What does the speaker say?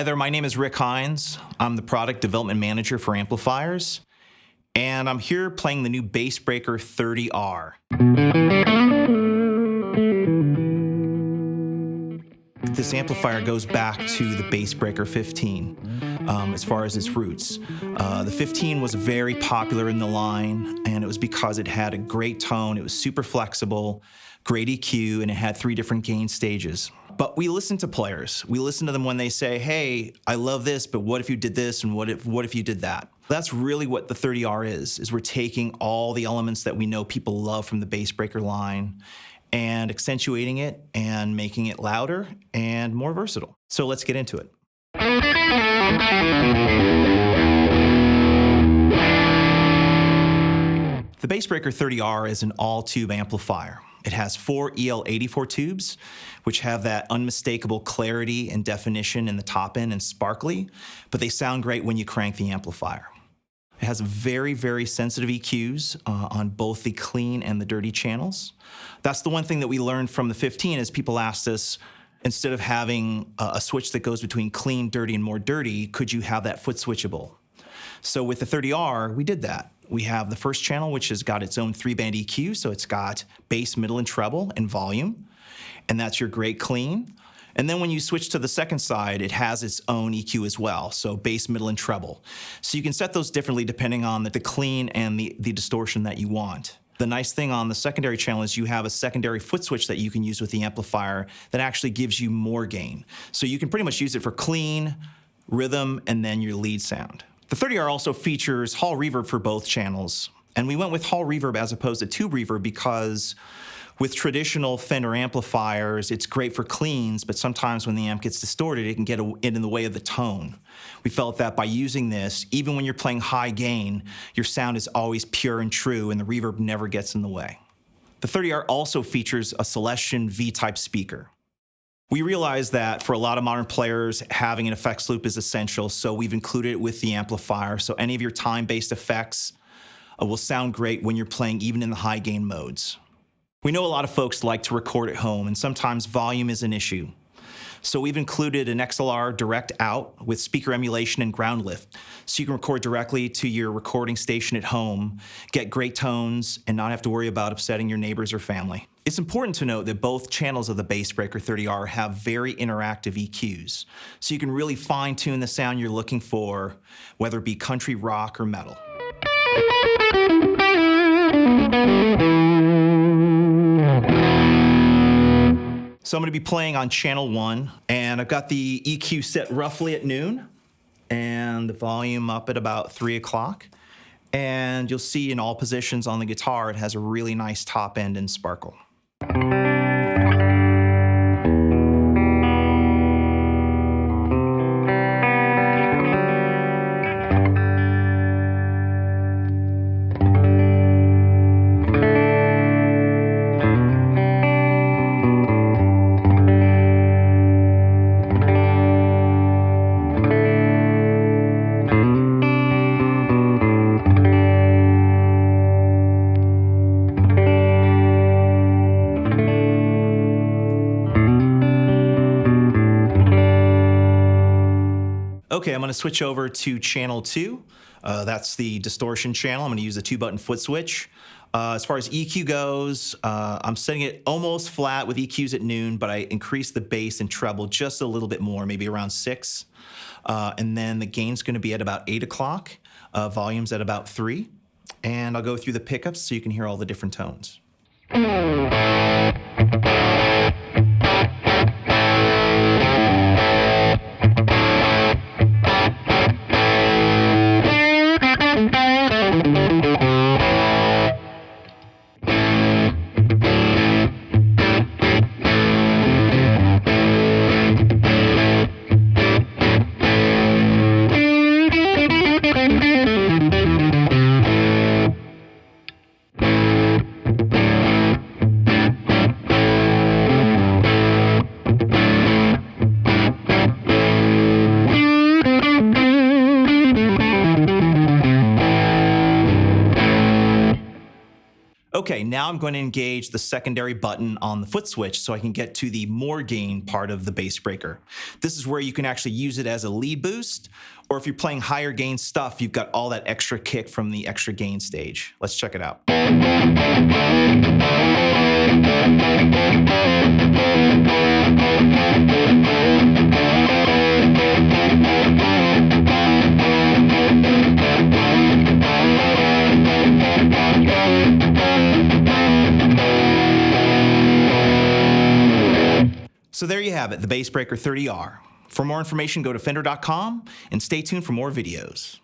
there, my name is Rick Hines. I'm the Product Development Manager for Amplifiers, and I'm here playing the new Bassbreaker 30R. This amplifier goes back to the Bassbreaker 15 as far as its roots. The 15 was very popular in the line, and it was because it had a great tone, it was super flexible, great EQ, and it had 3 different gain stages. But we listen to players. We listen to them when they say, hey, I love this, but what if you did this, and what if you did that? That's really what the 30R is we're taking all the elements that we know people love from the Bassbreaker line and accentuating it and making it louder and more versatile. So let's get into it. The Bassbreaker 30R is an all-tube amplifier. It has 4 EL84 tubes, which have that unmistakable clarity and definition in the top end and sparkly, but they sound great when you crank the amplifier. It has very, very sensitive EQs on both the clean and the dirty channels. That's the one thing that we learned from the 15 is people asked us, instead of having a switch that goes between clean, dirty, and more dirty, could you have that foot switchable? So with the 30R, we did that. We have the first channel, which has got its own 3-band EQ, so it's got bass, middle, and treble, and volume, and that's your great clean. And then when you switch to the second side, it has its own EQ as well, so bass, middle, and treble. So you can set those differently depending on the clean and the distortion that you want. The nice thing on the secondary channel is you have a secondary foot switch that you can use with the amplifier that actually gives you more gain. So you can pretty much use it for clean, rhythm, and then your lead sound. The 30R also features hall reverb for both channels, and we went with hall reverb as opposed to tube reverb because with traditional Fender amplifiers, it's great for cleans, but sometimes when the amp gets distorted, it can get in the way of the tone. We felt that by using this, even when you're playing high gain, your sound is always pure and true, and the reverb never gets in the way. The 30R also features a Celestion V-type speaker. We realize that for a lot of modern players, having an effects loop is essential, so we've included it with the amplifier, so any of your time-based effects will sound great when you're playing even in the high gain modes. We know a lot of folks like to record at home, and sometimes volume is an issue. So we've included an XLR direct out with speaker emulation and ground lift, so you can record directly to your recording station at home, get great tones, and not have to worry about upsetting your neighbors or family. It's important to note that both channels of the Bassbreaker 30R have very interactive EQs, so you can really fine-tune the sound you're looking for, whether it be country, rock, or metal. So I'm going to be playing on channel 1, and I've got the EQ set roughly at noon, and the volume up at about 3 o'clock. And you'll see in all positions on the guitar, it has a really nice top end and sparkle. Okay, I'm going to switch over to channel 2. That's the distortion channel. I'm going to use the 2-button foot switch. As far as EQ goes, I'm setting it almost flat with EQs at noon, but I increased the bass and treble just a little bit more, maybe around 6. And then the gain's going to be at about 8 o'clock, volume's at about 3. And I'll go through the pickups so you can hear all the different tones. Okay, now I'm going to engage the secondary button on the foot switch so I can get to the more gain part of the Bassbreaker. This is where you can actually use it as a lead boost, or if you're playing higher gain stuff, you've got all that extra kick from the extra gain stage. Let's check it out. So there you have it, the Bassbreaker 30R. For more information, go to fender.com and stay tuned for more videos.